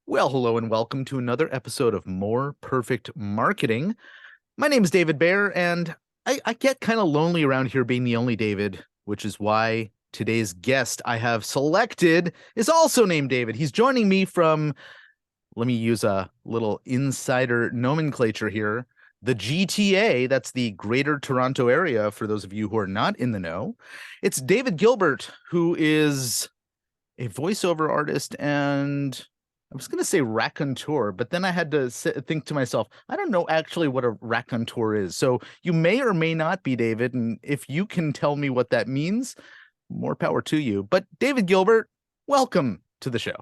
Well, hello and welcome to another episode of More Perfect Marketing. My name is David Baer, and I get kind of lonely around here being the only David, which is why today's guest I have selected is also named David. He's joining me from, let me use a little insider nomenclature here, the GTA. That's the Greater Toronto Area, for those of you who are not in the know. It's David Gilbert, who is a voiceover artist and I was going to say raconteur, but then I had to think to myself, I don't know actually what a raconteur is. So you may or may not be David. And if you can tell me what that means, more power to you. But David Gilbert, welcome to the show.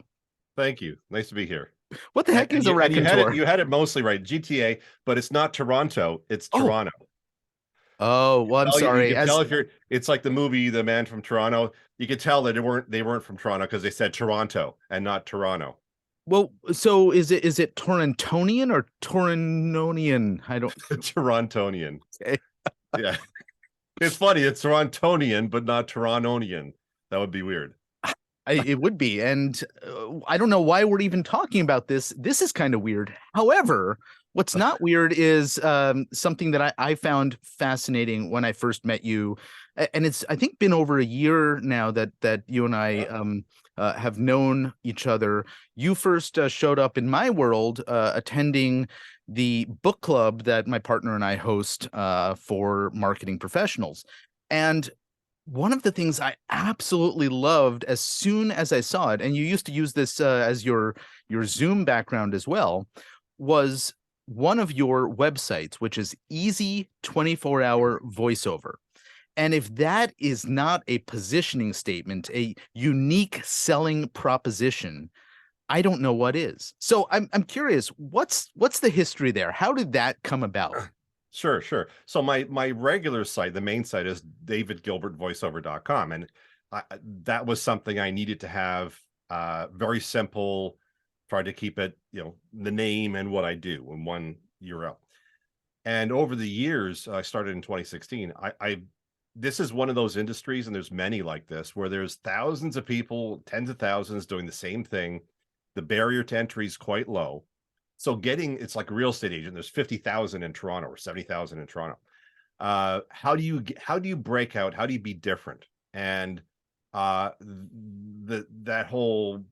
Thank you. Nice to be here. What the heck is a raconteur? You had it mostly right. GTA, but it's not Toronto. It's Toronto. Oh, well, I'm sorry. You can tell if you're. It's like the movie The Man from Toronto. You could tell that they weren't from Toronto because they said Toronto and not Toronto. Well, so is it Torontonian or Torononian? I don't. Torontonian. Okay. Yeah, it's funny. It's Torontonian, but not Torontonian. That would be weird. It would be, and I don't know why we're even talking about this. This is kind of weird. However, what's not weird is something that I found fascinating when I first met you, and it's I think been over a year now that you and I have known each other. You first showed up in my world attending the book club that my partner and I host for marketing professionals, and one of the things I absolutely loved as soon as I saw it, and you used to use this as your Zoom background as well, was one of your websites, which is Easy 24-Hour Voiceover. And if that is not a positioning statement, a unique selling proposition, I don't know what is. So I'm curious, what's the history there? How did that come about? Sure. So my regular site, the main site, is davidgilbertvoiceover.com, and that was something I needed to have very simple. Tried to keep it, the name and what I do in one URL. And over the years, I started in 2016. This is one of those industries, and there's many like this, where there's thousands of people, tens of thousands doing the same thing. The barrier to entry is quite low. So it's like a real estate agent. There's 50,000 in Toronto or 70,000 in Toronto. How do you break out? How do you be different? And that whole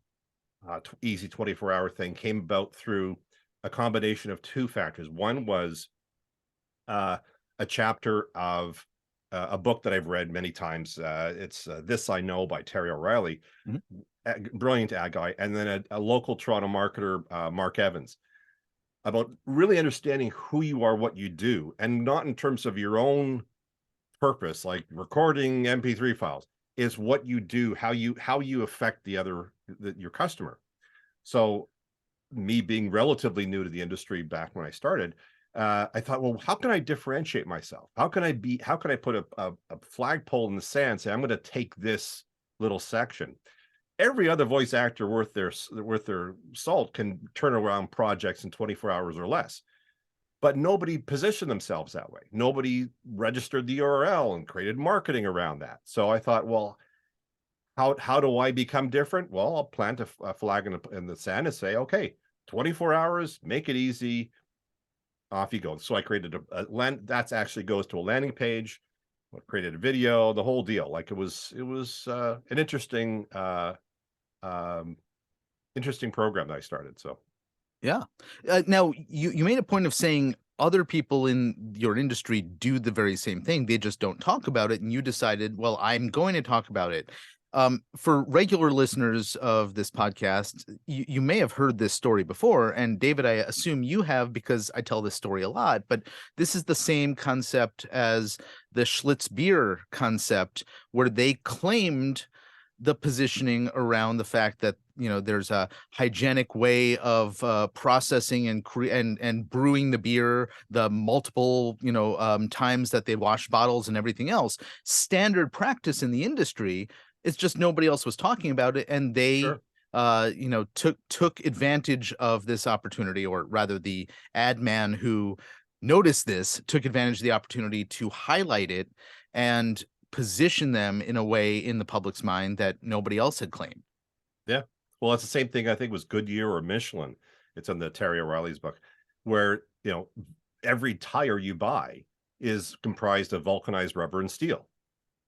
easy 24-hour thing came about through a combination of two factors. One was a chapter of a book that I've read many times. It's This I Know by Terry O'Reilly, brilliant ad guy, and then a local Toronto marketer, Mark Evans, about really understanding who you are, what you do, and not in terms of your own purpose, like recording MP3 files. Is what you do, how you affect your customer. So me being relatively new to the industry back when I started, I thought, well, how can I differentiate myself? How can I put a flagpole in the sand and say, I'm going to take this little section? Every other voice actor worth their salt can turn around projects in 24 hours or less, but nobody positioned themselves that way. Nobody registered the URL and created marketing around that. So I thought, well, how do I become different? Well, I'll plant a flag in the sand and say, okay, 24 hours, make it easy. Off you go. So I created that actually goes to a landing page. I created a video, the whole deal. Like it was an interesting program that I started. So Yeah. Now you made a point of saying other people in your industry do the very same thing. They just don't talk about it. And you decided, well, I'm going to talk about it. For regular listeners of this podcast, you may have heard this story before. And David, I assume you have, because I tell this story a lot, but this is the same concept as the Schlitz beer concept, where they claimed the positioning around the fact that there's a hygienic way of processing and brewing the beer, the multiple times that they wash bottles and everything else. Standard practice in the industry. It's just nobody else was talking about it, and they sure. Took advantage of this opportunity, or rather, the ad man who noticed this took advantage of the opportunity to highlight it and position them in a way in the public's mind that nobody else had claimed. Yeah. Well, it's the same thing I think was Goodyear or Michelin. It's in the Terry O'Reilly's book, where every tire you buy is comprised of vulcanized rubber and steel,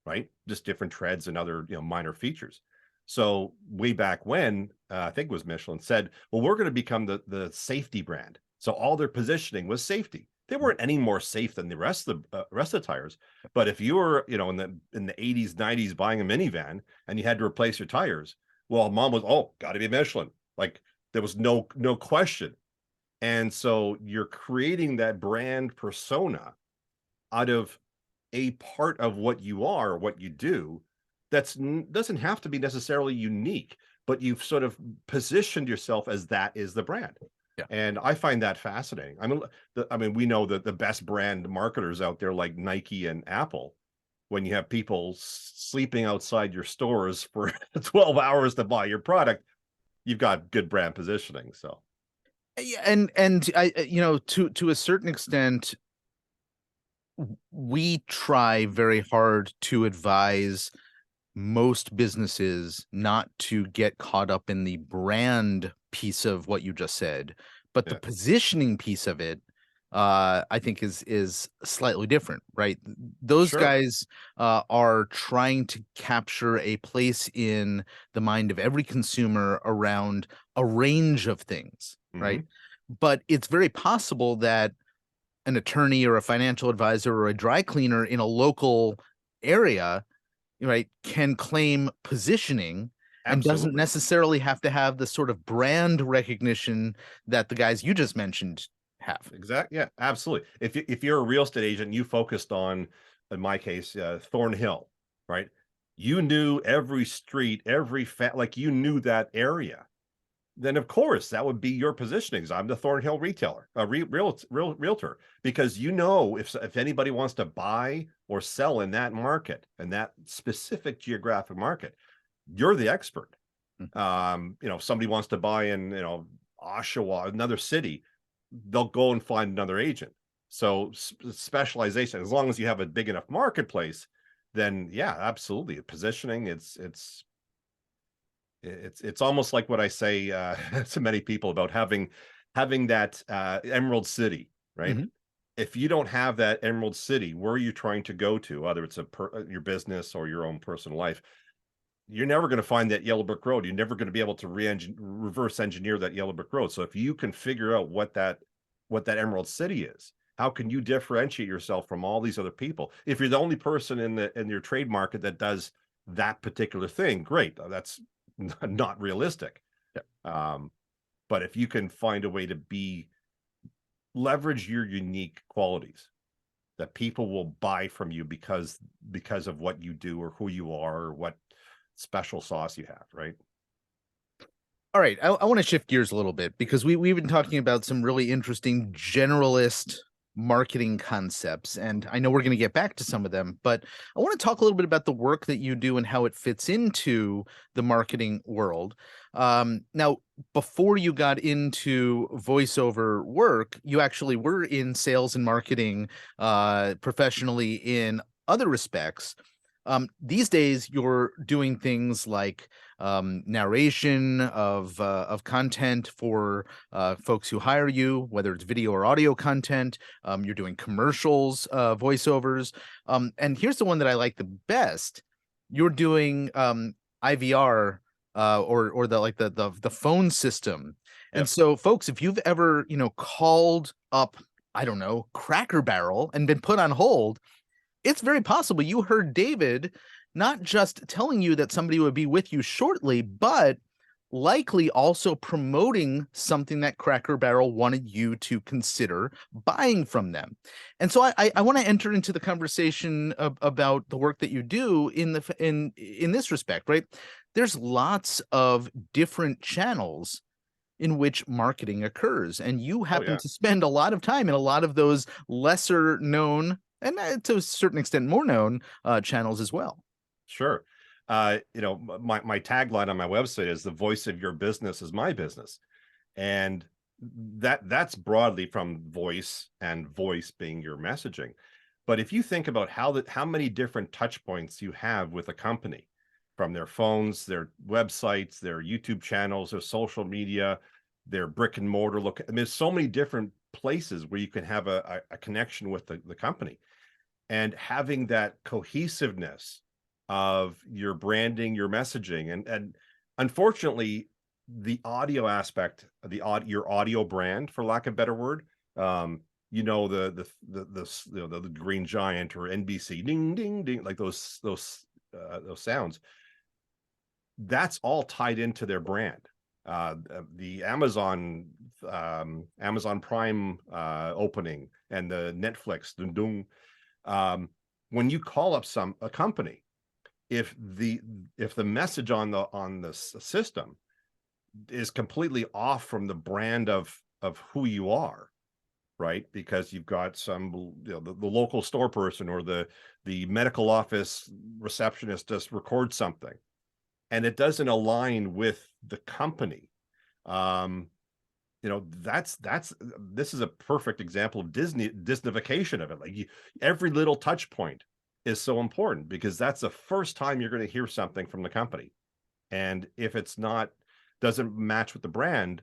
right? Just different treads and other minor features. So way back when, I think it was Michelin said, well, we're going to become the safety brand. So all their positioning was safety. They weren't any more safe than the rest of the tires. But if you were, in the 80s, 90s buying a minivan and you had to replace your tires, well, mom was, oh, got to be Michelin. Like there was no question. And so you're creating that brand persona out of a part of what you are or what you do doesn't have to be necessarily unique, but you've sort of positioned yourself as that is the brand. Yeah. And I find that fascinating. I mean, we know that the best brand marketers out there like Nike and Apple, when you have people sleeping outside your stores for 12 hours to buy your product, you've got good brand positioning. So Yeah, and I, to a certain extent, we try very hard to advise most businesses not to get caught up in the brand piece of what you just said, but the yeah, positioning piece of it, I think is slightly different, right? Those sure. guys are trying to capture a place in the mind of every consumer around a range of things, right? Hmm. But it's very possible that an attorney or a financial advisor or a dry cleaner in a local area, right, can claim positioning and doesn't Absolutely. necessarily have to have the sort of brand recognition that the guys you just mentioned have. Exactly. Yeah, absolutely. If you're a real estate agent, you focused on, in my case, Thornhill, right? You knew every street, like you knew that area. Then of course that would be your positioning. 'Cause I'm the Thornhill retailer, realtor, because if anybody wants to buy or sell in that market and that specific geographic market, you're the expert. Mm. If somebody wants to buy in, Oshawa, another city, they'll go and find another agent. So specialization, as long as you have a big enough marketplace, then yeah, absolutely. Positioning, it's almost like what I say to many people about having that Emerald City, right? Mhm. If you don't have that Emerald City, where are you trying to go to, whether it's your business or your own personal life? You're never going to find that yellow brick road. You're never going to be able to reverse engineer that yellow brick road. So if you can figure out what that Emerald City is, how can you differentiate yourself from all these other people? If you're the only person in your trade market that does that particular thing, great. That's not realistic. Yeah. Um, but if you can find a way to leverage your unique qualities that people will buy from you because of what you do or who you are or what special sauce you have, right? All right, I want to shift gears a little bit because we've been talking about some really interesting generalist marketing concepts, and I know we're going to get back to some of them, but I want to talk a little bit about the work that you do and how it fits into the marketing world. Now, before you got into voiceover work, you actually were in sales and marketing professionally in other respects. These days, you're doing things like narration of content for folks who hire you, whether it's video or audio content. You're doing commercials, voiceovers, and here's the one that I like the best. You're doing IVR, or the phone system. And Yep. so, folks, if you've ever called up, I don't know, Cracker Barrel and been put on hold, it's very possible you heard David not just telling you that somebody would be with you shortly, but likely also promoting something that Cracker Barrel wanted you to consider buying from them. And so I want to enter into the conversation about the work that you do in this respect, right? There's lots of different channels in which marketing occurs. And you Oh happen yeah, to spend a lot of time in a lot of those lesser known and to a certain extent more known channels as well. sure. My tagline on my website is the voice of your business is my business. And that's broadly from voice and voice being your messaging. But if you think about how many different touch points you have with a company, from their phones, their websites, their YouTube channels, their social media, their brick and mortar look. I mean, there's so many different places where you can have a connection with the company, and having that cohesiveness of your branding, your messaging, and unfortunately, the audio aspect, your audio brand, for lack of a better word, you know, the Green Giant or NBC, ding ding ding, like those sounds. That's all tied into their brand. The Amazon Prime opening, and the Netflix dun, dun, when you call up a company, if the message on the system is completely off from the brand of who you are, right? Because you've got some, you know, the local store person or the medical office receptionist just record something, and it doesn't align with the company. You know, this is a perfect example of Disneyfication of it. Like, every little touch point is so important, because that's the first time you're going to hear something from the company. And if it's not, doesn't match with the brand,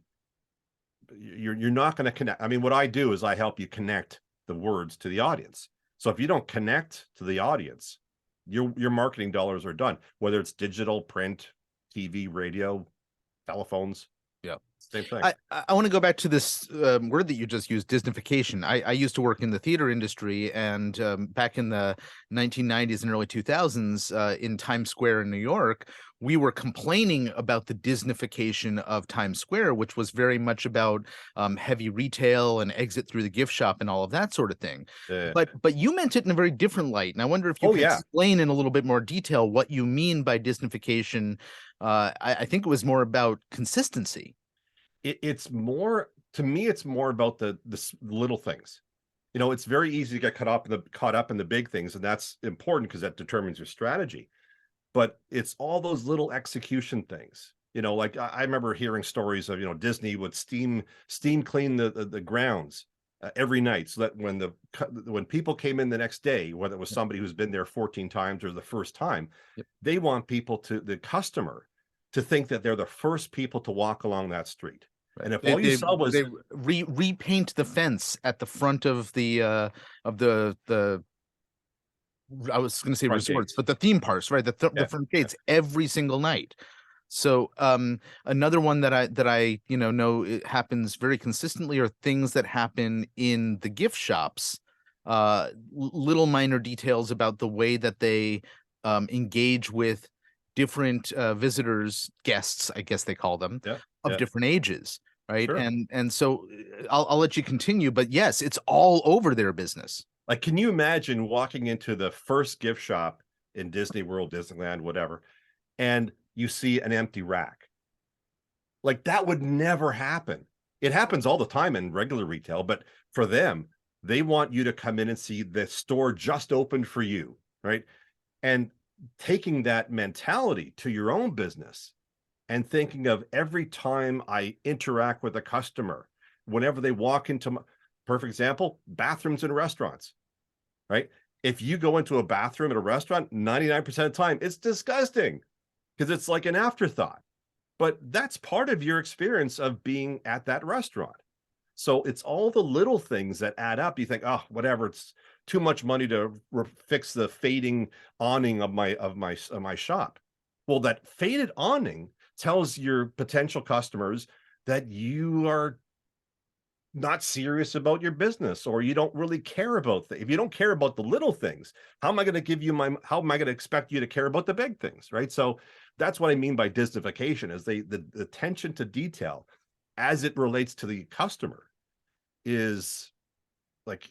you're not going to connect. I mean, what I do is I help you connect the words to the audience. So if you don't connect to the audience, your marketing dollars are done, whether it's digital, print, TV, radio, telephones. Yeah. Same thing. I want to go back to this word that you just used, Disneyfication. I used to work in the theater industry, and back in the 1990s and early 2000s, in Times Square in New York, we were complaining about the Disneyfication of Times Square, which was very much about heavy retail and exit through the gift shop and all of that sort of thing. But you meant it in a very different light, and I wonder if you Oh, could yeah. explain in a little bit more detail what you mean by Disneyfication. I think it was more about consistency. It's more, to me, it's more about the little things. You know, it's very easy to get caught up in the big things, and that's important because that determines your strategy. But it's all those little execution things. You know, like I remember hearing stories of, you know, Disney would steam clean the grounds every night, so that when people came in the next day, whether it was somebody who's been there 14 times or the first time, Yep. they want the customer to think that they're the first people to walk along that street. Right. And if all you saw was, they repaint the fence at the front of the I was going to say front resorts, gates. but the theme parks, right? The Yeah, front gates every single night. So another one that I know it happens very consistently are things that happen in the gift shops. Little minor details about the way that they engage with different visitors, guests, I guess they call them, yeah, of yeah, different ages, right? sure. And so I'll let you continue, but yes, it's all over their business. Like, can you imagine walking into the first gift shop in Disney World, Disneyland, whatever, and you see an empty rack? Like, that would never happen. It happens all the time in regular retail, but for them, they want you to come in and see the store just opened for you, right? And taking that mentality to your own business and thinking of every time I interact with a customer, whenever they walk into perfect example, bathrooms in restaurants, right? If you go into a bathroom at a restaurant, 99% of the time, it's disgusting because it's like an afterthought. But that's part of your experience of being at that restaurant. So it's all the little things that add up. You think, oh, whatever, it's too much money to fix the fading awning of my shop. Well, that faded awning tells your potential customers that you are not serious about your business, or you don't really care about if you don't care about the little things, how am I going to how am I going to expect you to care about the big things, right? So that's what I mean by Disneyfication, is the attention to detail as it relates to the customer is like,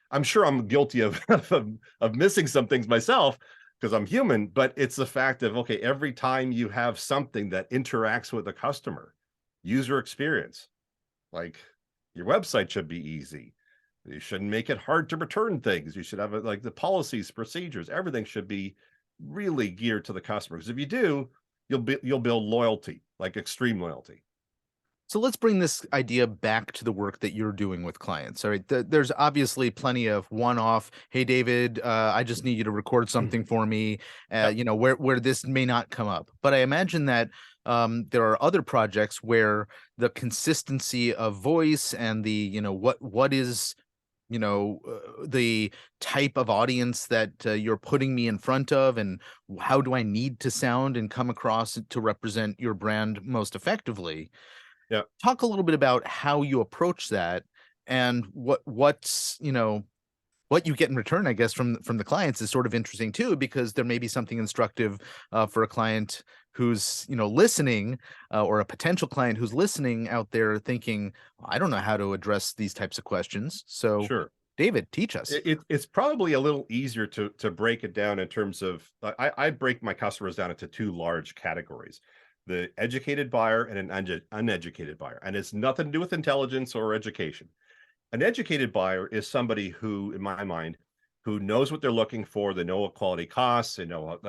I'm sure I'm guilty of of missing some things myself because I'm human, but it's the fact of, okay, every time you have something that interacts with the customer, user experience, like, your website should be easy. You shouldn't make it hard to return things. You should have like the policies, procedures, everything should be really geared to the customer. Because if you do, you'll build loyalty, like extreme loyalty. So let's bring this idea back to the work that you're doing with clients. All right. There's obviously plenty of one-off. Hey, David, I just need you to record something for me. Yep. Where this may not come up. But I imagine that there are other projects where the consistency of voice and the what is the type of audience that you're putting me in front of, and how do I need to sound and come across to represent your brand most effectively. Yep. Talk a little bit about how you approach that, and what you get in return, I guess, from the clients is sort of interesting too, because there may be something instructive for a client who's listening, or a potential client who's listening out there thinking, I don't know how to address these types of questions. So, Sure. David, teach us. It's probably a little easier to break it down in terms of I break my customers down into two large categories: the educated buyer and an uneducated buyer. And it's nothing to do with intelligence or education. An educated buyer is somebody who, in my mind, who knows what they're looking for. They know what quality costs. They know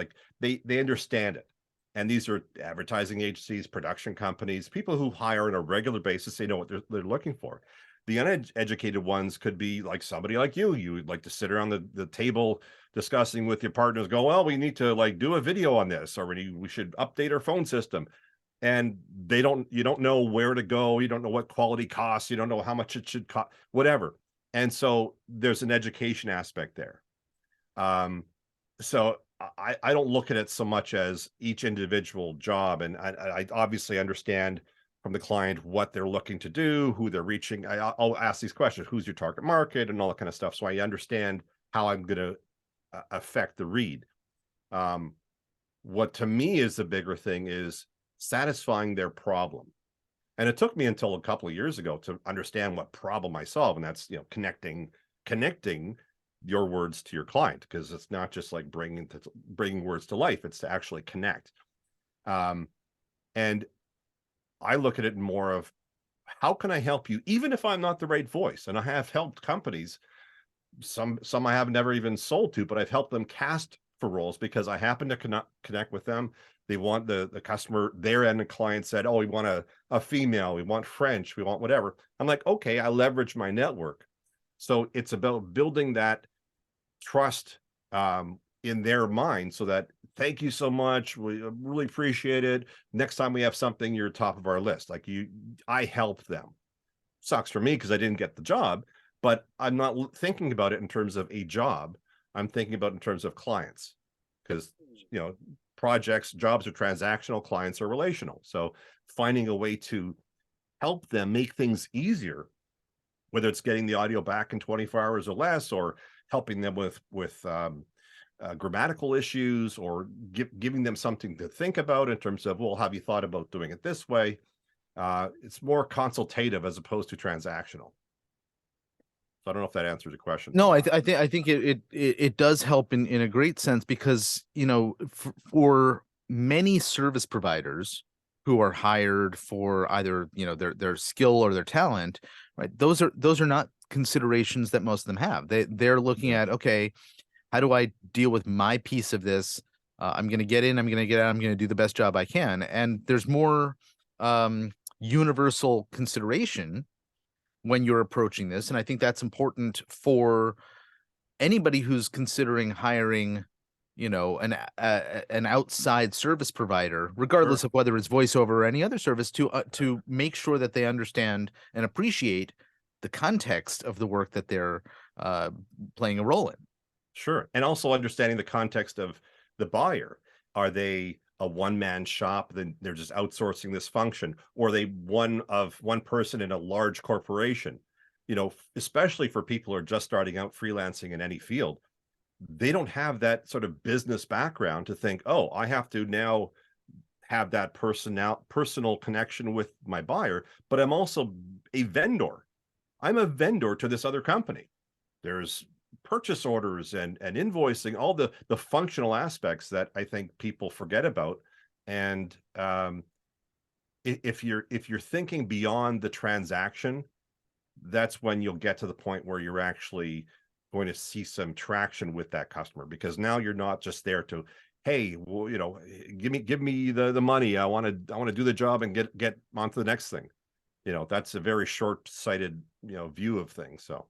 they understand it. And these are advertising agencies, production companies, people who hire on a regular basis. They know what they're looking for. The uneducated ones could be like somebody like you. You would like to sit around the table discussing with your partners, go, well, we need to like do a video on this, or we should update our phone system. And you don't know where to go. You don't know what quality costs. You don't know how much it should cost, whatever. And so there's an education aspect there. So I don't look at it so much as each individual job. And I obviously understand from the client what they're looking to do, who they're reaching. I'll ask these questions: who's your target market, and all that kind of stuff. So I understand how I'm going to affect the read. What to me is the bigger thing is satisfying their problem. And it took me until a couple of years ago to understand what problem I solve. And that's, connecting your words to your client, because it's not just like bringing words to life. It's to actually connect. And I look at it more of, how can I help you? Even if I'm not the right voice. And I have helped companies, some I have never even sold to, but I've helped them cast for roles because I happen to connect with them. They want the customer, their end, the client said, oh, we want a female, we want French, we want whatever. I'm like, okay, I leverage my network. So it's about building that trust in their mind, so that, thank you so much, we really appreciate it. Next time we have something, you're top of our list. Like I helped them. Sucks for me because I didn't get the job, but I'm not thinking about it in terms of a job. I'm thinking about it in terms of clients, because jobs are transactional, clients are relational. So finding a way to help them make things easier, whether it's getting the audio back in 24 hours or less, or helping them with grammatical issues, or giving them something to think about in terms of, well, have you thought about doing it this way? It's more consultative as opposed to transactional. So I don't know if that answers the question. No, I think it does help in a great sense, because for many service providers who are hired for either their skill or their talent, right? Those are not considerations that most of them have. They're looking at, okay, how do I deal with my piece of this? I'm going to get in, I'm going to get out, I'm going to do the best job I can. And there's more universal consideration when you're approaching this. And I think that's important for anybody who's considering hiring, an outside service provider, regardless Sure. of whether it's voiceover or any other service, to make sure that they understand and appreciate the context of the work that they're playing a role in. Sure. And also understanding the context of the buyer. Are they a one-man shop, then they're just outsourcing this function, or are they one person in a large corporation? Especially for people who are just starting out freelancing in any field, they don't have that sort of business background to think, oh, I have to now have that personal connection with my buyer, but I'm also a vendor. I'm a vendor to this other company. There's purchase orders and invoicing, all the functional aspects that I think people forget about. And if you're thinking beyond the transaction, that's when you'll get to the point where you're actually going to see some traction with that customer, because now you're not just there to, hey, well, give me the money. I want to do the job and get on to the next thing. that's a very short-sighted, view of things. So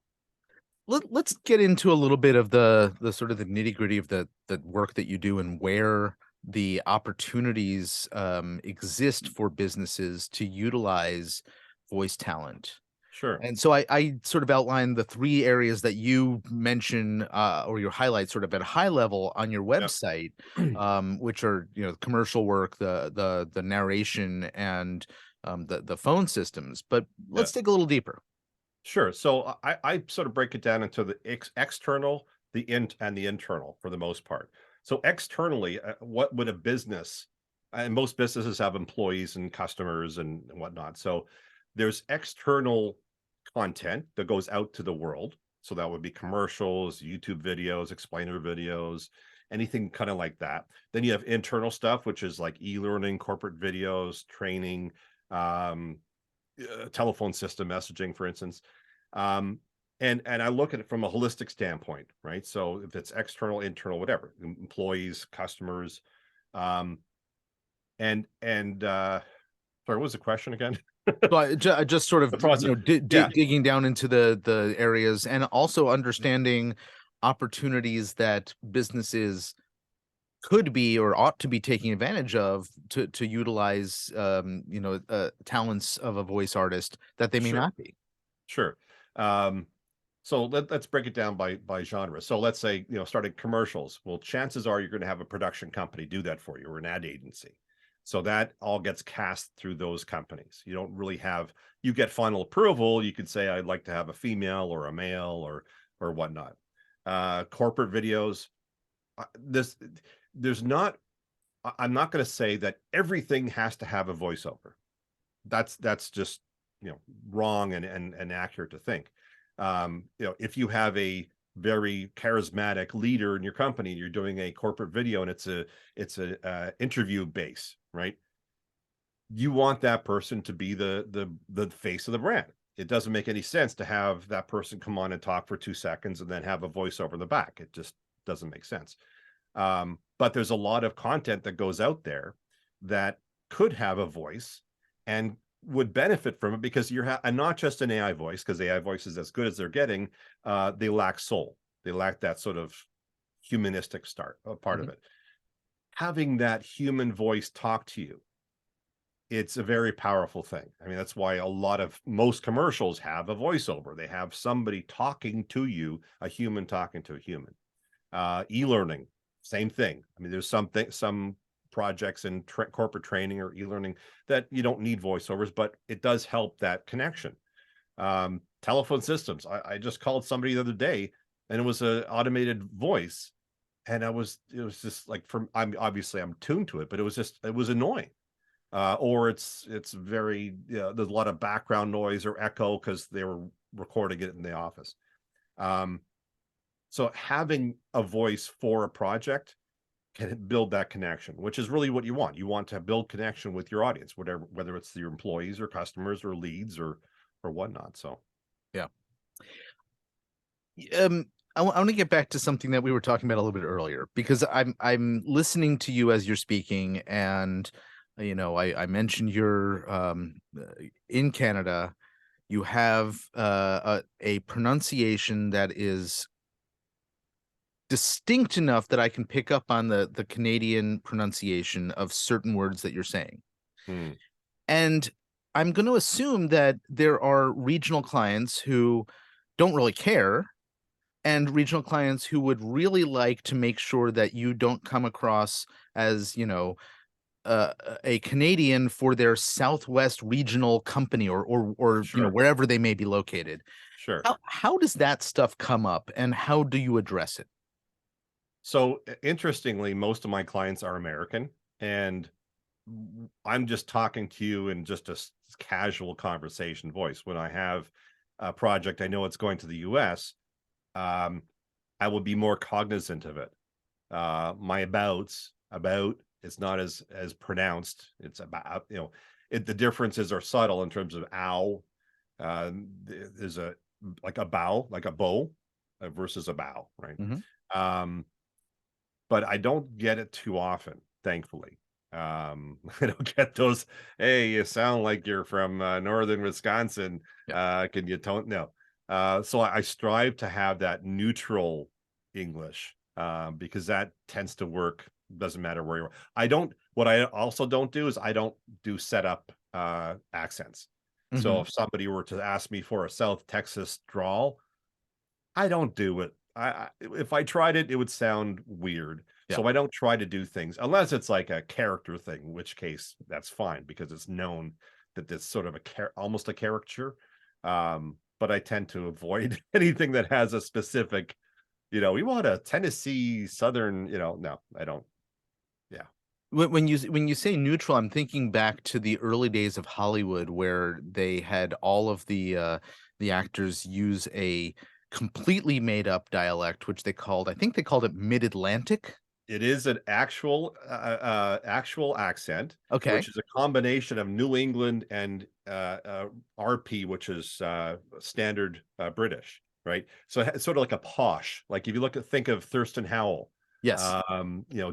Let's get into a little bit of the sort of the nitty-gritty of the work that you do and where the opportunities exist for businesses to utilize voice talent. sure. And so I sort of outlined the three areas that you mention or your highlights sort of at a high level on your Yep. website, which are commercial work, the narration, and the phone systems. But Yeah. let's dig a little deeper. Sure. So I sort of break it down into the external, and the internal for the most part. So externally, what would a business, and most businesses have employees and customers and whatnot. So there's external content that goes out to the world. So that would be commercials, YouTube videos, explainer videos, anything kind of like that. Then you have internal stuff, which is like e-learning, corporate videos, training, um, telephone system messaging, for instance. And I look at it from a holistic standpoint, right? So if it's external, internal, whatever, employees, customers, um, and sorry, what was the question again? So I just sort of The process. Yeah, digging down into the areas and also understanding opportunities that businesses could be or ought to be taking advantage of to utilize talents of a voice artist that they may sure, not be. sure. Um, so let's break it down by genre. So let's say, starting commercials. Well, chances are you're going to have a production company do that for you, or an ad agency. So that all gets cast through those companies. You don't really have, you get final approval. You could say, I'd like to have a female or a male or whatnot. Corporate videos. This there's not. I'm not going to say that everything has to have a voiceover. That's just wrong and accurate to think. If you have a very charismatic leader in your company, you're doing a corporate video and it's a interview base, right? You want that person to be the face of the brand. It doesn't make any sense to have that person come on and talk for 2 seconds and then have a voiceover in the back. It just doesn't make sense. But there's a lot of content that goes out there that could have a voice and would benefit from it, because and not just an AI voice, because AI voice is as good as they're getting. They lack soul. They lack that sort of humanistic part of Mhm. it. Having that human voice talk to you, it's a very powerful thing. I mean, that's why most commercials have a voiceover. They have somebody talking to you, a human talking to a human. E-learning, same thing. I mean, there's some projects in corporate training or e-learning that you don't need voiceovers, but it does help that connection. Telephone systems. I just called somebody the other day, and it was an automated voice, and it was just like, I'm tuned to it, but it was annoying. Or it's very, there's a lot of background noise or echo because they were recording it in the office. Um, so having a voice for a project can build that connection, which is really what you want. You want to build connection with your audience, whether it's your employees or customers or leads or whatnot. So Yeah. Um, I want to get back to something that we were talking about a little bit earlier, because I'm listening to you as you're speaking, and I mentioned you're in Canada. You have a pronunciation that is distinct enough that I can pick up on the Canadian pronunciation of certain words that you're saying. hmm, And I'm going to assume that there are regional clients who don't really care, and regional clients who would really like to make sure that you don't come across as, a Canadian for their Southwest regional company, or sure, wherever they may be located. sure. How does that stuff come up, and how do you address it? So interestingly, most of my clients are American, and I'm just talking to you in just a casual conversation voice. When I have a project, I know it's going to the US. Um, I will be more cognizant of it. My about is not as pronounced. It's about, the differences are subtle in terms of ow. There's like a bow, like a bow, versus a bow, right? Mhm. Um, but I don't get it too often, thankfully. I don't get those, hey, you sound like you're from northern Wisconsin. Yeah. Can you tone? No. So I strive to have that neutral English, because that tends to work. Doesn't matter where you are. What I also don't do is I don't do setup accents. So Hmm. if somebody were to ask me for a South Texas drawl, I don't do it. If I tried it, it would sound weird. Yeah. So I don't try to do things unless it's like a character thing, in which case that's fine because it's known that it's sort of almost a caricature. But I tend to avoid anything that has a specific, we want a Tennessee Southern, no, I don't. Yeah. When you say neutral, I'm thinking back to the early days of Hollywood where they had all of the actors use a completely made up dialect, which I think they called it Mid-Atlantic. It is an actual accent, Okay. which is a combination of New England and RP, which is standard British, right? So it's sort of like a posh. Like if you think of Thurston Howell, Yes.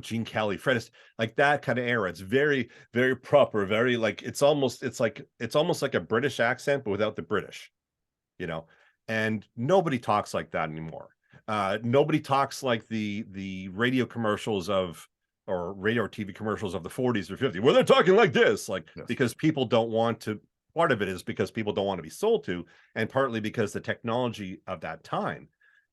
Gene Kelly, Fred, like that kind of era. It's very, very proper, very like it's almost like a British accent, but without the British, you know. And nobody talks like that anymore. Nobody talks like the radio commercials or radio or TV commercials of the 40s or 50s, where they're talking like this, like Yes. because people don't want to. Part of it is because people don't want to be sold to, and partly because the technology of that time,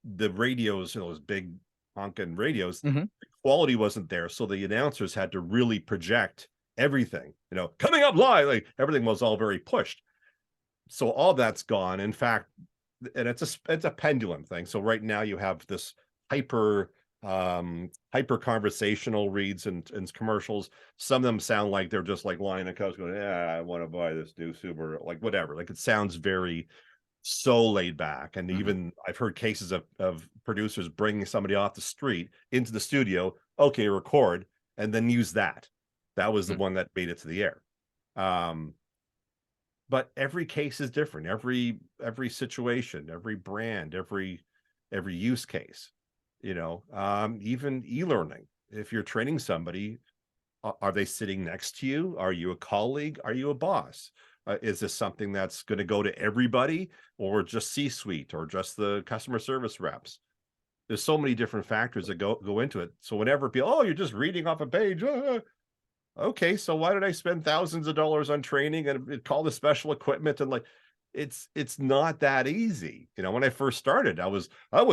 the radios, those big honking radios, Hmm. the quality wasn't there, so the announcers had to really project everything. Coming up live, like everything was all very pushed. So all that's gone. In fact, and it's a pendulum thing. So right now you have this hyper conversational reads and commercials. Some of them sound like they're just like lying on the couch going, yeah, I want to buy this new Subaru, like whatever. Like it sounds very so laid back. And Hmm. even I've heard cases of producers bringing somebody off the street into the studio, okay, record, and then use that. That was the one that made it to the air. But every case is different. Every situation, every brand, every use case, even e-learning. If you're training somebody, are they sitting next to you? Are you a colleague? Are you a boss? Is this something that's going to go to everybody, or just C-suite, or just the customer service reps? There's so many different factors that go into it. So whenever people, oh, you're just reading off a page, okay, so why did I spend thousands of dollars on training and call the special equipment, and like it's not that easy. When I first started, I was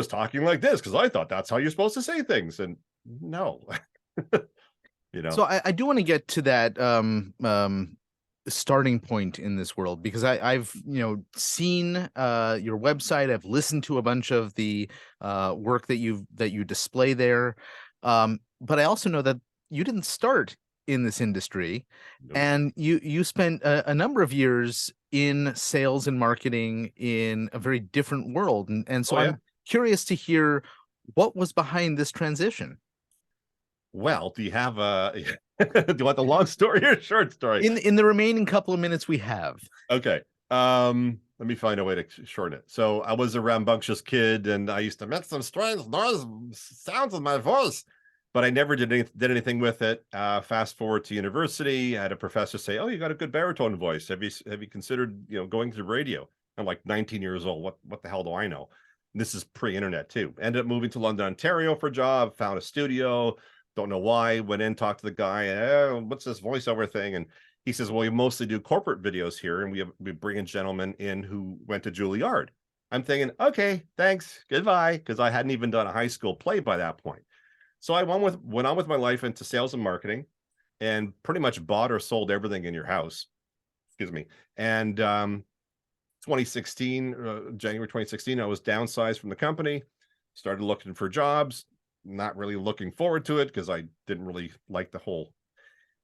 talking like this because I thought that's how you're supposed to say things, and no. you So know I do want to get to that starting point in this world because I've seen your website. I've listened to a bunch of the work that you display there, but I also know that you didn't start in this industry, Nope. and you spent a number of years in sales and marketing in a very different world, and so Oh yeah. I'm curious to hear what was behind this transition. Well, do you have a do you want the long story or short story? In the remaining couple of minutes we have. Okay. Let me find a way to shorten it. So I was a rambunctious kid, and I used to make some strange sounds with my voice, but I never did anything with it. Fast forward to university, I had a professor say, "Oh, you got a good baritone voice. Have you considered going to radio?" I'm like 19 years old. What the hell do I know? And this is pre-internet too. Ended up moving to London, Ontario for a job. Found a studio. Don't know why. Went in, talked to the guy. What's this voiceover thing? And he says, well, we mostly do corporate videos here, and we bring a gentleman in who went to Juilliard. I'm thinking, okay, thanks, goodbye, because I hadn't even done a high school play by that point. So I went on with my life into sales and marketing, and pretty much bought or sold everything in your house. Excuse me. And 2016, January 2016, I was downsized from the company, started looking for jobs, not really looking forward to it because I didn't really like the whole.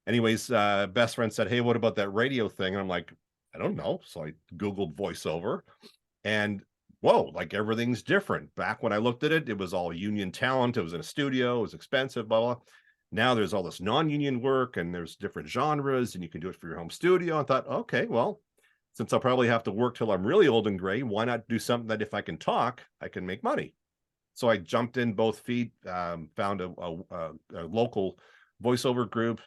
Anyways, best friend said, hey, what about that radio thing? And I'm like, I don't know. So I Googled voiceover, and whoa, like everything's different. Back when I looked at it, it was all union talent. It was in a studio. It was expensive, blah, blah. Now there's all this non-union work, and there's different genres, and you can do it for your home studio. I thought, okay, well, since I'll probably have to work till I'm really old and gray, why not do something that if I can talk, I can make money? So I jumped in both feet, found a local voiceover group,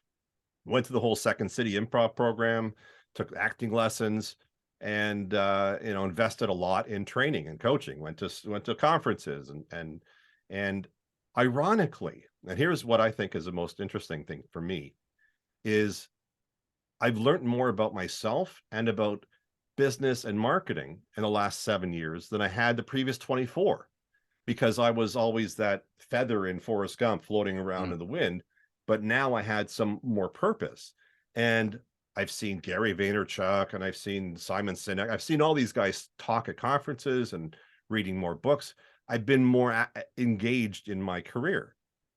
went to the whole Second City improv program, took acting lessons, and invested a lot in training and coaching. Went to conferences and ironically, and here's what I think is the most interesting thing for me, is I've learned more about myself and about business and marketing in the last 7 years than I had the previous 24, because I was always that feather in Forrest Gump floating around in the wind. But now I had some more purpose. And I've seen Gary Vaynerchuk and I've seen Simon Sinek. I've seen all these guys talk at conferences and reading more books. I've been more engaged in my career.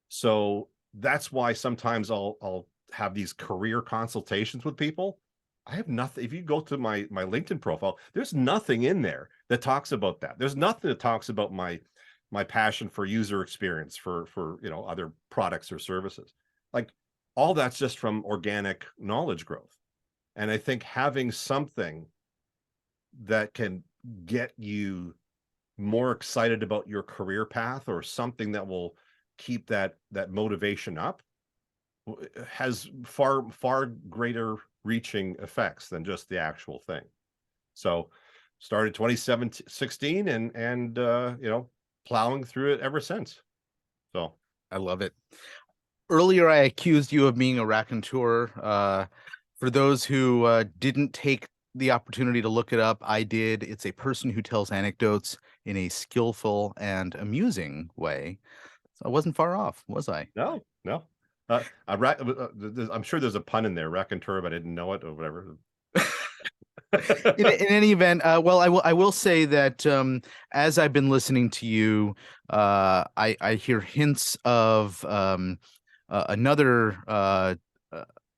So that's why sometimes I'll have these career consultations with people. I have nothing. If you go to my LinkedIn profile, there's nothing in there that talks about that. There's nothing that talks about my passion for user experience, for other products or services. Like, all that's just from organic knowledge growth. And I think having something that can get you more excited about your career path, or something that will keep that motivation up, has far greater reaching effects than just the actual thing. So started 2016 and plowing through it ever since. So I love it. Earlier, I accused you of being a raconteur. For those who didn't take the opportunity to look it up, I did. It's a person who tells anecdotes in a skillful and amusing way. So I wasn't far off, was I? no. I'm sure there's a pun in there, raconteur, but I didn't know it or whatever. In any event, well, I will say that as I've been listening to you, I hear hints of another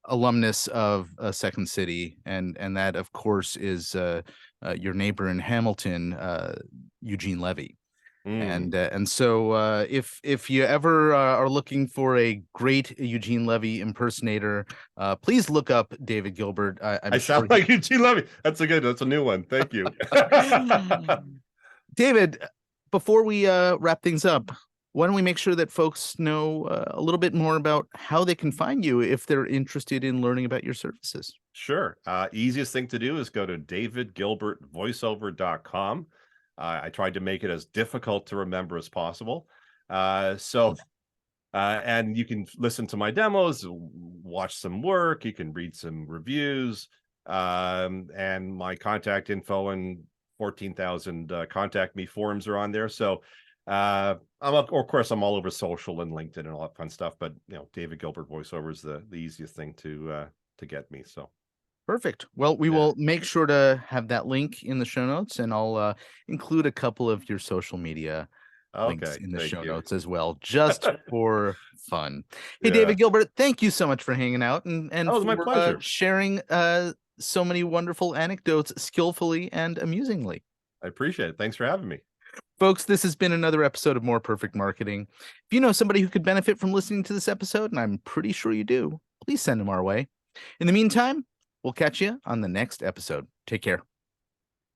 alumnus of Second City, and that, of course, is your neighbor in Hamilton, Eugene Levy. And so if you ever are looking for a great Eugene Levy impersonator, please look up David Gilbert. I'm I sure sound like Eugene Levy. That's a new one. Thank you. David, before we wrap things up, why don't we make sure that folks know a little bit more about how they can find you if they're interested in learning about your services? Sure. Easiest thing to do is go to davidgilbertvoiceover.com. I tried to make it as difficult to remember as possible. And you can listen to my demos, watch some work, you can read some reviews, and my contact info and 14,000 contact me forums are on there. So of course, I'm all over social and LinkedIn and all that fun stuff, but David Gilbert voiceover is the easiest thing to get me. So perfect. Well, we will make sure to have that link in the show notes, and I'll include a couple of your social media links in the show notes as well, just for fun. Hey, David Gilbert, thank you so much for hanging out and was my pleasure. Sharing so many wonderful anecdotes skillfully and amusingly. I appreciate it. Thanks for having me. Folks, this has been another episode of More Perfect Marketing. If you know somebody who could benefit from listening to this episode, and I'm pretty sure you do, please send them our way. In the meantime, we'll catch you on the next episode. Take care.